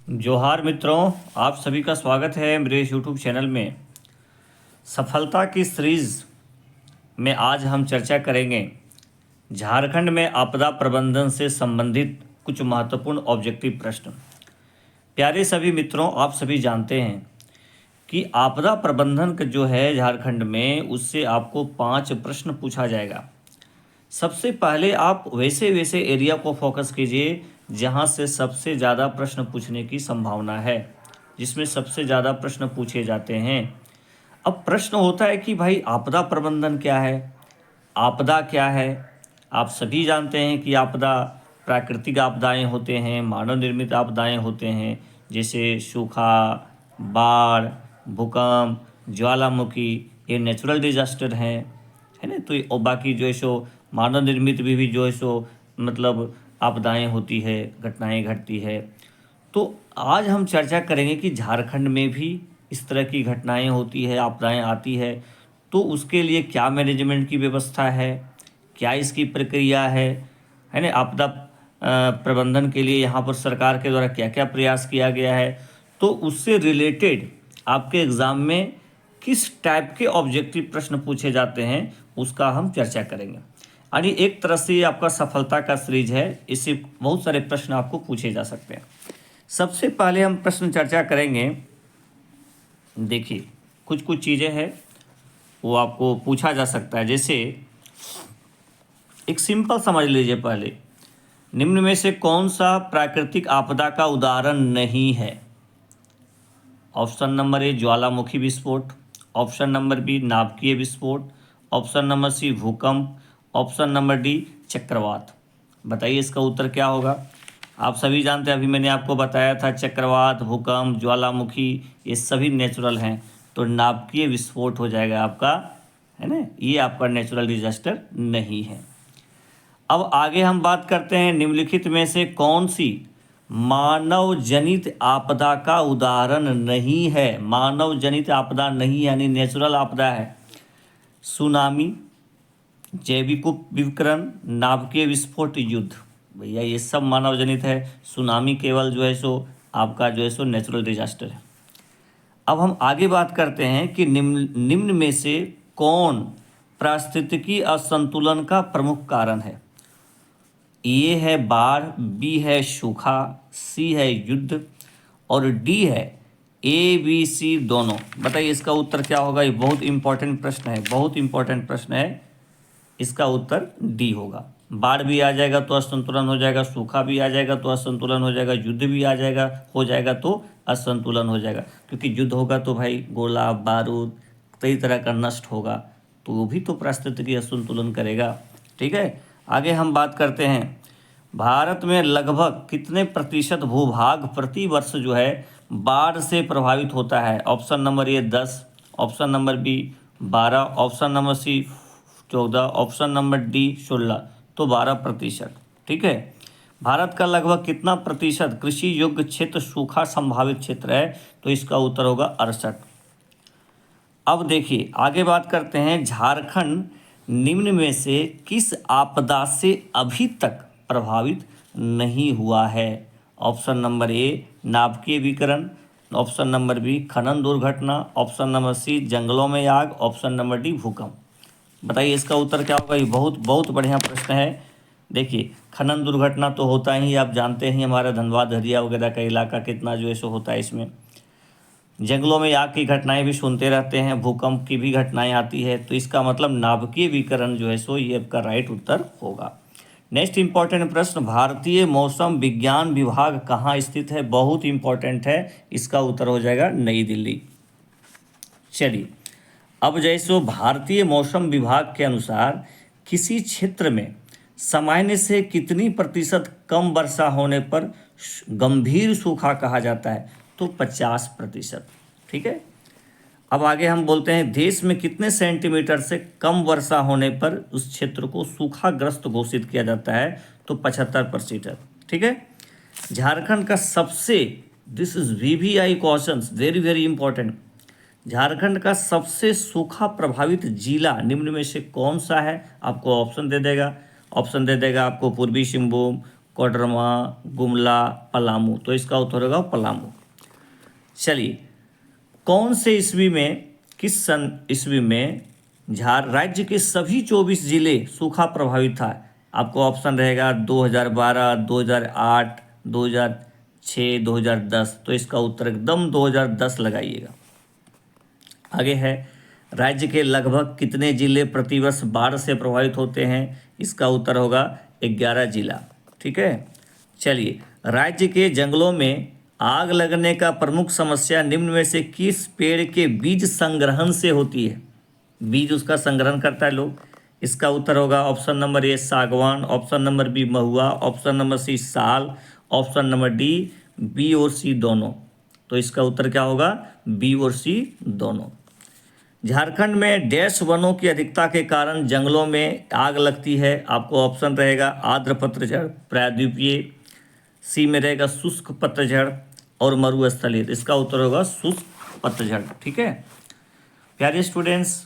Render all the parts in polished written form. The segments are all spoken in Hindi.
जोहार मित्रों, आप सभी का स्वागत है मेरे यूट्यूब चैनल में। सफलता की सीरीज़ में आज हम चर्चा करेंगे झारखंड में आपदा प्रबंधन से संबंधित कुछ महत्वपूर्ण ऑब्जेक्टिव प्रश्न। प्यारे सभी मित्रों, आप सभी जानते हैं कि आपदा प्रबंधन का जो है झारखंड में, उससे आपको 5 प्रश्न पूछा जाएगा। सबसे पहले आप वैसे वैसे एरिया को फोकस कीजिए जहां से सबसे ज़्यादा प्रश्न पूछने की संभावना है, जिसमें सबसे ज़्यादा प्रश्न पूछे जाते हैं। अब प्रश्न होता है कि भाई आपदा प्रबंधन क्या है, आपदा क्या है। आप सभी जानते हैं कि आपदा प्राकृतिक आपदाएं होते हैं, मानव निर्मित आपदाएं होते हैं, जैसे सूखा, बाढ़, भूकंप, ज्वालामुखी, ये नेचुरल डिजास्टर हैं, है ना। तो और बाकी जो है सो मानव निर्मित भी जो है सो मतलब आपदाएं होती है, घटनाएं घटती है। तो आज हम चर्चा करेंगे कि झारखंड में भी इस तरह की घटनाएं होती है, आपदाएं आती है, तो उसके लिए क्या मैनेजमेंट की व्यवस्था है, क्या इसकी प्रक्रिया है ना। आपदा प्रबंधन के लिए यहाँ पर सरकार के द्वारा क्या क्या प्रयास किया गया है, तो उससे रिलेटेड आपके एग्ज़ाम में किस टाइप के ऑब्जेक्टिव प्रश्न पूछे जाते हैं, उसका हम चर्चा करेंगे। यानी एक तरह से ये आपका सफलता का सीरीज है, इससे बहुत सारे प्रश्न आपको पूछे जा सकते हैं। सबसे पहले हम प्रश्न चर्चा करेंगे। देखिए, कुछ कुछ चीज़ें हैं वो आपको पूछा जा सकता है। जैसे एक सिंपल समझ लीजिए, पहले निम्न में से कौन सा प्राकृतिक आपदा का उदाहरण नहीं है। ऑप्शन नंबर ए ज्वालामुखी विस्फोट, ऑप्शन नंबर बी नाभिकीय विस्फोट, ऑप्शन नंबर सी भूकंप, ऑप्शन नंबर डी चक्रवात। बताइए इसका उत्तर क्या होगा। आप सभी जानते हैं, अभी मैंने आपको बताया था चक्रवात, भूकंप, ज्वालामुखी ये सभी नेचुरल हैं, तो नाभिकीय विस्फोट हो जाएगा आपका, है ना। ये आपका नेचुरल डिजास्टर नहीं है। अब आगे हम बात करते हैं, निम्नलिखित में से कौन सी मानव जनित आपदा का उदाहरण नहीं है। मानव जनित आपदा नहीं यानी नेचुरल आपदा है। सुनामी, जैविक विकिरण, नाभिकीय विस्फोट, युद्ध। भैया ये सब मानव जनित है। सुनामी केवल जो है सो आपका जो है सो नेचुरल डिजास्टर है। अब हम आगे बात करते हैं कि निम्न में से कौन पारिस्थितिकी असंतुलन का प्रमुख कारण है। ए है बाढ़, बी है सूखा, सी है युद्ध और डी है ए बी सी दोनों। बताइए इसका उत्तर क्या होगा। ये बहुत इंपॉर्टेंट प्रश्न है, बहुत इंपॉर्टेंट प्रश्न है। इसका उत्तर डी होगा। बाढ़ भी आ जाएगा तो असंतुलन हो जाएगा, सूखा भी आ जाएगा तो असंतुलन हो जाएगा, युद्ध भी आ जाएगा हो जाएगा तो असंतुलन हो जाएगा। क्योंकि युद्ध होगा तो भाई गोला बारूद कई तरह का नष्ट होगा, तो वो भी तो पारिस्थितिकी असंतुलन करेगा। ठीक है, आगे हम बात करते हैं। भारत में लगभग कितने प्रतिशत भूभाग प्रति वर्ष जो है बाढ़ से प्रभावित होता है। Option number A 10, option number B 12, option number C 14, option number D 16, तो 12%। ठीक है, भारत का लगभग कितना प्रतिशत कृषि योग्य क्षेत्र सूखा संभावित क्षेत्र है, तो इसका उत्तर होगा 68। अब देखिए आगे बात करते हैं, झारखंड निम्न में से किस आपदा से अभी तक प्रभावित नहीं हुआ है। ऑप्शन नंबर ए नाभिकीय विकिरण, ऑप्शन नंबर बी खनन दुर्घटना, ऑप्शन नंबर सी जंगलों में आग, ऑप्शन नंबर डी भूकंप। बताइए इसका उत्तर क्या होगा। ये बहुत बहुत बढ़िया प्रश्न है। देखिए, खनन दुर्घटना तो होता ही, आप जानते हैं हमारा धनबाद हरिया वगैरह का इलाका कितना जो है सो होता है इसमें। जंगलों में आग की घटनाएं भी सुनते रहते हैं, भूकंप की भी घटनाएं आती है, तो इसका मतलब नाभिकीय विकिरण जो है सो ये आपका राइट उत्तर होगा। नेक्स्ट इंपॉर्टेंट प्रश्न, भारतीय मौसम विज्ञान विभाग कहाँ स्थित है। बहुत इंपॉर्टेंट है, इसका उत्तर हो जाएगा नई दिल्ली। चलिए, अब जैसे भारतीय मौसम विभाग के अनुसार किसी क्षेत्र में सामान्य से कितनी प्रतिशत कम वर्षा होने पर गंभीर सूखा कहा जाता है, तो 50%। ठीक है, अब आगे हम बोलते हैं, देश में कितने सेंटीमीटर से कम वर्षा होने पर उस क्षेत्र को सूखाग्रस्त घोषित किया जाता है, तो 75%। ठीक है, झारखंड का सबसे, this is VVI questions, very very important, Jharkhand का सबसे सूखा प्रभावित जिला निम्न में से कौन सा है। आपको ऑप्शन दे देगा, ऑप्शन दे देगा आपको पूर्वी सिंहभूम, कोडरमा, गुमला, पलामू। तो इसका उत्तर होगा पलामू। चलिए, कौन से ईस्वी में, किस सन ईस्वी में राज्य के सभी 24 जिले सूखा प्रभावित था? आपको ऑप्शन रहेगा 2012, 2008, 2006, 2010। तो इसका उत्तर एकदम 2010 लगाइएगा। आगे है, राज्य के लगभग कितने जिले प्रतिवर्ष बाढ़ से प्रभावित होते हैं? इसका उत्तर होगा 11 जिला। ठीक है। चलिए, राज्य के जंगलों में आग लगने का प्रमुख समस्या निम्न में से किस पेड़ के बीज संग्रहण से होती है? बीज उसका संग्रहण करता है लोग। इसका उत्तर होगा ऑप्शन नंबर ए सागवान, ऑप्शन नंबर बी महुआ, ऑप्शन नंबर सी साल, ऑप्शन नंबर डी बी और सी दोनों। तो इसका उत्तर क्या होगा? बी और सी दोनों। झारखंड में डैश वनों की अधिकता के कारण जंगलों में आग लगती है। आपको ऑप्शन रहेगा आर्द्र पतझड़, प्रायद्वीपीय, सी में रहेगा शुष्क पतझड़ और मरुस्थलीय। इसका उत्तर होगा शुष्क पतझड़। ठीक है प्यारे स्टूडेंट्स,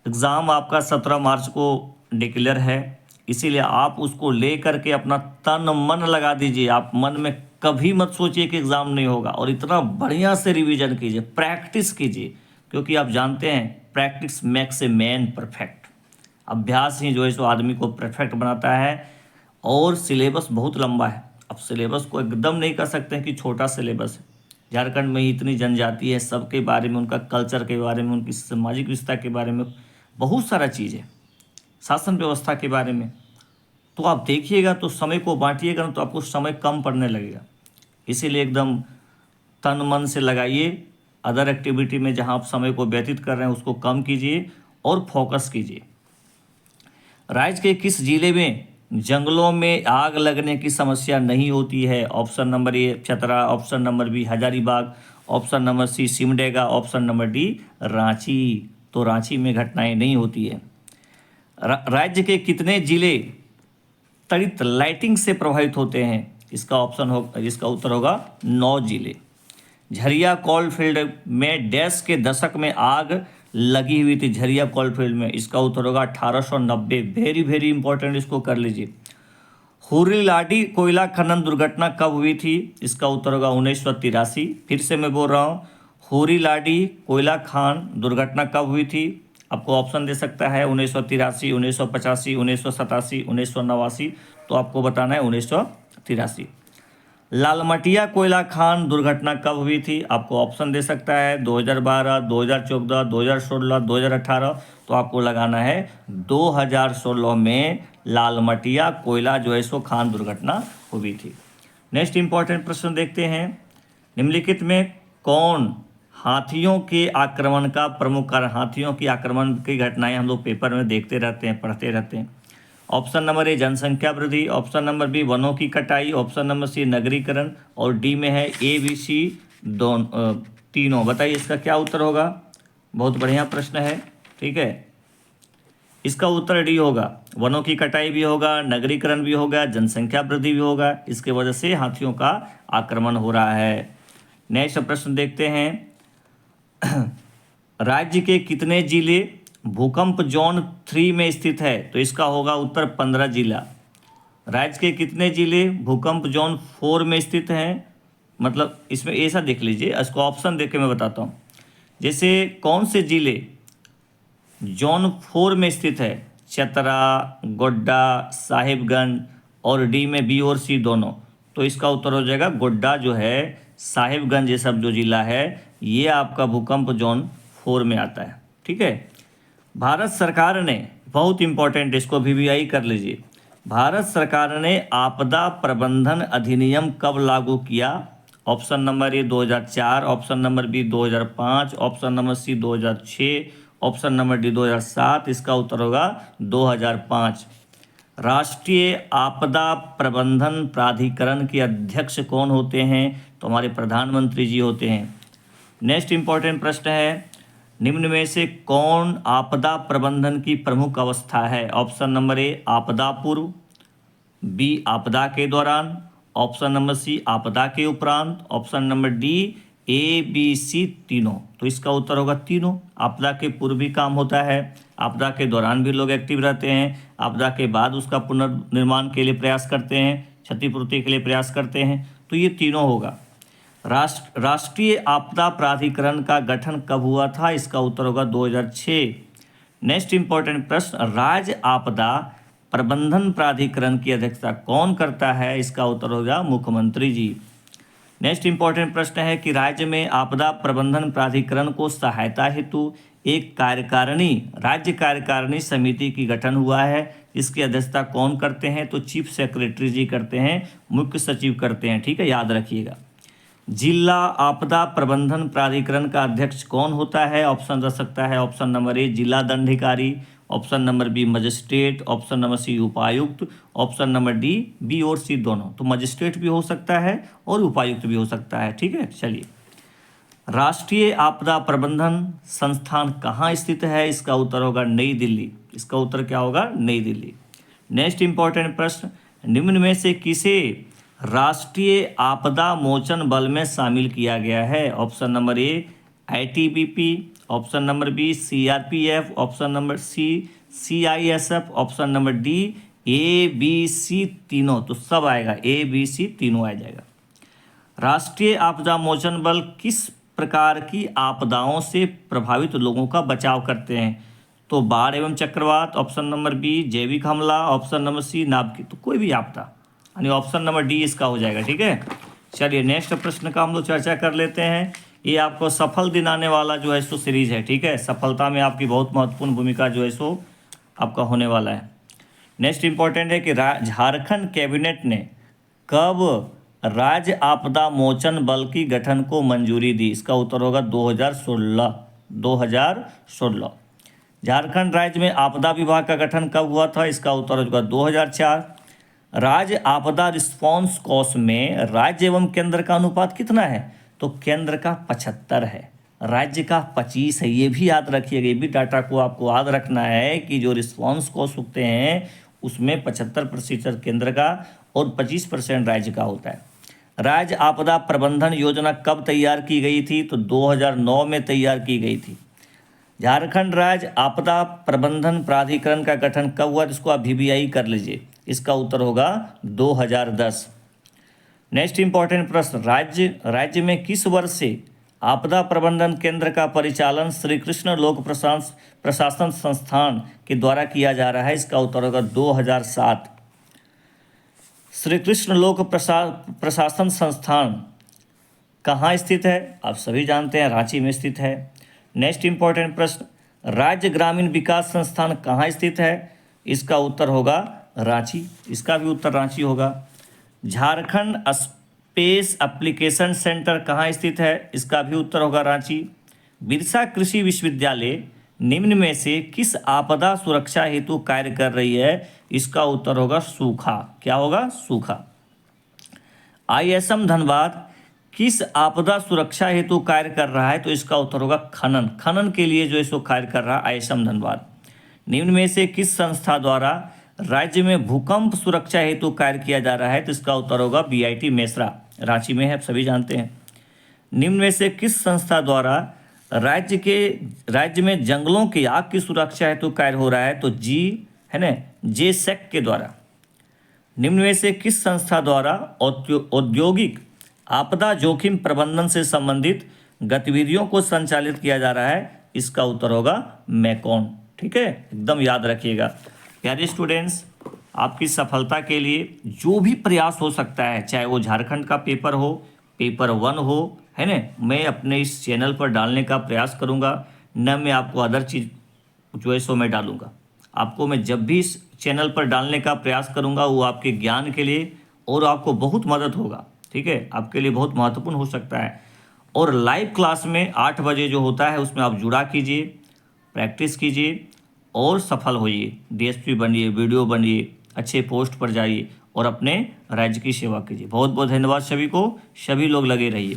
एग्ज़ाम आपका 17 मार्च को डिक्लेयर है, इसीलिए आप उसको ले करके अपना तन मन लगा दीजिए। आप मन में कभी मत सोचिए कि एग्ज़ाम नहीं होगा, और इतना बढ़िया से रिवीजन कीजिए, प्रैक्टिस कीजिए, क्योंकि आप जानते हैं practice makes a man perfect. अभ्यास ही जो है सो आदमी को परफेक्ट बनाता है। और सिलेबस बहुत लंबा है, अब सिलेबस को एकदम नहीं कर सकते हैं कि छोटा सिलेबस है। झारखंड में ही इतनी जनजाति है, सबके बारे में, उनका कल्चर के बारे में, उनकी सामाजिक विविधता के बारे में बहुत सारा चीज़ है, शासन व्यवस्था के बारे में। तो आप देखिएगा तो समय को बांटिएगा ना, तो आपको समय कम पड़ने लगेगा। इसीलिए एकदम तन मन से लगाइए। अदर एक्टिविटी में जहां आप समय को व्यतीत कर रहे हैं उसको कम कीजिए और फोकस कीजिए। राज्य के किस जिले में जंगलों में आग लगने की समस्या नहीं होती है? Option number A Chatra, option number B Hazaribagh, option number C Simdega, option number D Ranchi. तो रांची में घटनाएं नहीं होती है। राज्य के कितने जिले त्वरित लाइटिंग से प्रभावित होते हैं? इसका उत्तर होगा 9 जिले। झरिया कोलफील्ड में डैश के दशक में आग लगी हुई थी? झरिया कोलफील्ड में इसका उत्तर होगा 1890। वेरी वेरी इंपॉर्टेंट, इसको कर लीजिए। हुरीलाडी कोयला खनन दुर्घटना कब हुई थी? इसका उत्तर होगा 1983। फिर से मैं बोल रहा हूँ, हुरीलाडी कोयला खान दुर्घटना कब हुई थी? आपको ऑप्शन दे सकता है 1983, 1985, 1987, 1989। तो आपको बताना है 1983। लालमटिया कोयला खान दुर्घटना कब हुई थी? आपको ऑप्शन दे सकता है 2012, 2014, 2016, 2018। तो आपको लगाना है 2016 में लालमटिया कोयला जो है सो खान दुर्घटना हुई थी। नेक्स्ट इंपॉर्टेंट प्रश्न देखते हैं। निम्नलिखित में कौन हाथियों के आक्रमण का प्रमुख कारण? हाथियों की आक्रमण की घटनाएं हम लोग पेपर में देखते रहते हैं, पढ़ते रहते हैं। ऑप्शन नंबर ए जनसंख्या वृद्धि, ऑप्शन नंबर बी वनों की कटाई, ऑप्शन नंबर सी नगरीकरण, और डी में है ए बी सी तीनों। बताइए इसका क्या उत्तर होगा? बहुत बढ़िया प्रश्न है। ठीक है, इसका उत्तर डी होगा। वनों की कटाई भी होगा, नगरीकरण भी होगा, जनसंख्या वृद्धि भी होगा, इसके वजह से हाथियों का आक्रमण हो रहा है। नेक्स्ट प्रश्न देखते हैं। राज्य के कितने जिले भूकंप जोन 3 में स्थित है? तो इसका होगा उत्तर 15 जिला। राज्य के कितने जिले भूकंप जोन 4 में स्थित हैं? मतलब इसमें ऐसा देख लीजिए, इसको ऑप्शन देख के मैं बताता हूँ। जैसे कौन से जिले जोन 4 में स्थित है? चतरा, गोड्डा, साहिबगंज, और डी में बी और सी दोनों। तो इसका उत्तर हो जाएगा गोड्डा जो है, साहिबगंज, ये सब जो जिला है ये आपका भूकंप जोन 4 में आता है। ठीक है, भारत सरकार ने, बहुत इंपॉर्टेंट, इसको VVI कर लीजिए, भारत सरकार ने आपदा प्रबंधन अधिनियम कब लागू किया? Option number A 2004, option number B 2005, option number C 2006, option number D 2007। इसका उत्तर होगा 2005। राष्ट्रीय आपदा प्रबंधन प्राधिकरण के अध्यक्ष कौन होते हैं? तो हमारे प्रधानमंत्री जी होते हैं। नेक्स्ट इंपॉर्टेंट प्रश्न है, निम्न में से कौन आपदा प्रबंधन की प्रमुख अवस्था है? ऑप्शन नंबर ए आपदा पूर्व, बी आपदा के दौरान, ऑप्शन नंबर सी आपदा के उपरांत, option number D A B C तीनों। तो इसका उत्तर होगा तीनों। आपदा के पूर्व भी काम होता है, आपदा के दौरान भी लोग एक्टिव रहते हैं, आपदा के बाद उसका पुनर्निर्माण के लिए प्रयास करते हैं। क्षतिपूर्ति के लिए प्रयास करते हैं, तो ये तीनों होगा। राष्ट्रीय आपदा प्राधिकरण का गठन कब हुआ था? इसका उत्तर होगा 2006। नेक्स्ट इंपॉर्टेंट प्रश्न, राज्य आपदा प्रबंधन प्राधिकरण की अध्यक्षता कौन करता है? इसका उत्तर होगा मुख्यमंत्री जी। नेक्स्ट इंपॉर्टेंट प्रश्न है कि राज्य में आपदा प्रबंधन प्राधिकरण को सहायता हेतु एक राज्य कार्यकारिणी समिति की गठन हुआ है। इसकी अध्यक्षता कौन करते हैं? तो चीफ सेक्रेटरी जी करते हैं, मुख्य सचिव करते हैं, ठीक है, याद रखिएगा। जिला आपदा प्रबंधन प्राधिकरण का अध्यक्ष कौन होता है? ऑप्शन रह सकता है ऑप्शन नंबर ए जिला दंडाधिकारी, option number B magistrate, option number C उपायुक्त, ऑप्शन नंबर डी बी और सी दोनों। तो मजिस्ट्रेट भी हो सकता है और उपायुक्त भी हो सकता है, ठीक है। चलिए, राष्ट्रीय आपदा प्रबंधन संस्थान कहाँ स्थित है? इसका उत्तर होगा नई दिल्ली। इसका उत्तर क्या होगा? नई दिल्ली। नेक्स्ट इंपॉर्टेंट प्रश्न, निम्न में से किसे राष्ट्रीय आपदा मोचन बल में शामिल किया गया है? Option number A ITBP, option number B CRPF, option number C CISF, option number D A B C तीनों। तो सब आएगा, ए बी सी तीनों आ जाएगा। राष्ट्रीय आपदा मोचन बल किस प्रकार की आपदाओं से प्रभावित लोगों का बचाव करते हैं? तो बाढ़ एवं चक्रवात, ऑप्शन नंबर बी जैविक हमला, ऑप्शन नंबर सी नाभिक, तो कोई भी आपदा, यानी ऑप्शन नंबर डी इसका हो जाएगा, ठीक है। चलिए, नेक्स्ट प्रश्न का हम लोग चर्चा कर लेते हैं। ये आपको सफल दिलाने वाला जो है सो सीरीज है, ठीक है। सफलता में आपकी बहुत महत्वपूर्ण भूमिका जो है सो आपका होने वाला है। नेक्स्ट इंपॉर्टेंट है कि झारखंड कैबिनेट ने कब राज्य आपदा मोचन बल की गठन को मंजूरी दी? इसका उत्तर होगा 2016। झारखंड राज्य में आपदा विभाग का गठन कब हुआ था? इसका उत्तर होगा 2004। राज्य आपदा रिस्पॉन्स कोष में राज्य एवं केंद्र का अनुपात कितना है? तो केंद्र का 75 है, राज्य का 25 है। ये भी याद रखिएगा, ये भी डाटा को आपको याद रखना है कि जो रिस्पॉन्स कोष होते हैं उसमें 75% केंद्र का और 25% राज्य का होता है। राज्य आपदा प्रबंधन योजना कब तैयार की गई थी? तो 2009 में तैयार की गई थी। झारखंड राज्य आपदा प्रबंधन प्राधिकरण का गठन कब हुआ? इसको आप VBI कर लीजिए। इसका उत्तर होगा 2010। नेक्स्ट इंपॉर्टेंट प्रश्न, राज्य में किस वर्ष से आपदा प्रबंधन केंद्र का परिचालन श्री कृष्ण लोक प्रशासन संस्थान के द्वारा किया जा रहा है? इसका उत्तर होगा 2007। श्री कृष्ण लोक प्रशासन संस्थान कहाँ स्थित है? आप सभी जानते हैं, रांची में स्थित है। नेक्स्ट इंपॉर्टेंट प्रश्न, राज्य ग्रामीण विकास संस्थान कहाँ स्थित है? इसका उत्तर होगा रांची। इसका भी उत्तर रांची होगा। झारखंड स्पेस एप्लीकेशन सेंटर कहाँ स्थित है? इसका भी उत्तर होगा रांची। बिरसा कृषि विश्वविद्यालय निम्न में से किस आपदा सुरक्षा हेतु कार्य कर रही है? इसका उत्तर होगा सूखा। क्या होगा? सूखा। ISM धनबाद किस आपदा सुरक्षा हेतु कार्य कर रहा है? तो इसका उत्तर होगा खनन के लिए जो है सो कार्य कर रहा है ISM धनबाद। निम्न में से किस संस्था द्वारा राज्य में भूकंप सुरक्षा हेतु कार्य किया जा रहा है? तो इसका उत्तर होगा BIT मेसरा, रांची में है, आप सभी जानते हैं। निम्न में से किस संस्था द्वारा राज्य में जंगलों की आग की सुरक्षा हेतु कार्य हो रहा है? तो JSEC के द्वारा। निम्न में से किस संस्था द्वारा औद्योगिक आपदा जोखिम प्रबंधन से संबंधित गतिविधियों को संचालित किया जा रहा है? इसका उत्तर होगा मैकॉन, ठीक है, एकदम याद रखिएगा। प्यारे स्टूडेंट्स, आपकी सफलता के लिए जो भी प्रयास हो सकता है, चाहे वो झारखंड का पेपर हो, पेपर 1 हो, है ना, मैं अपने इस चैनल पर डालने का प्रयास करूँगा। न मैं आपको अदर चीज़ जो है सो मैं डालूँगा। आपको मैं जब भी इस चैनल पर डालने का प्रयास करूँगा वो आपके ज्ञान के लिए और आपको बहुत मदद होगा, ठीक है, आपके लिए बहुत महत्वपूर्ण हो सकता है। और लाइव क्लास में 8 बजे जो होता है उसमें आप जुड़ा कीजिए, प्रैक्टिस कीजिए और सफल होइए। DSP बनिए, वीडियो बनिए, अच्छे पोस्ट पर जाइए और अपने राज्य की सेवा कीजिए। बहुत बहुत धन्यवाद सभी को, सभी लोग लगे रहिए।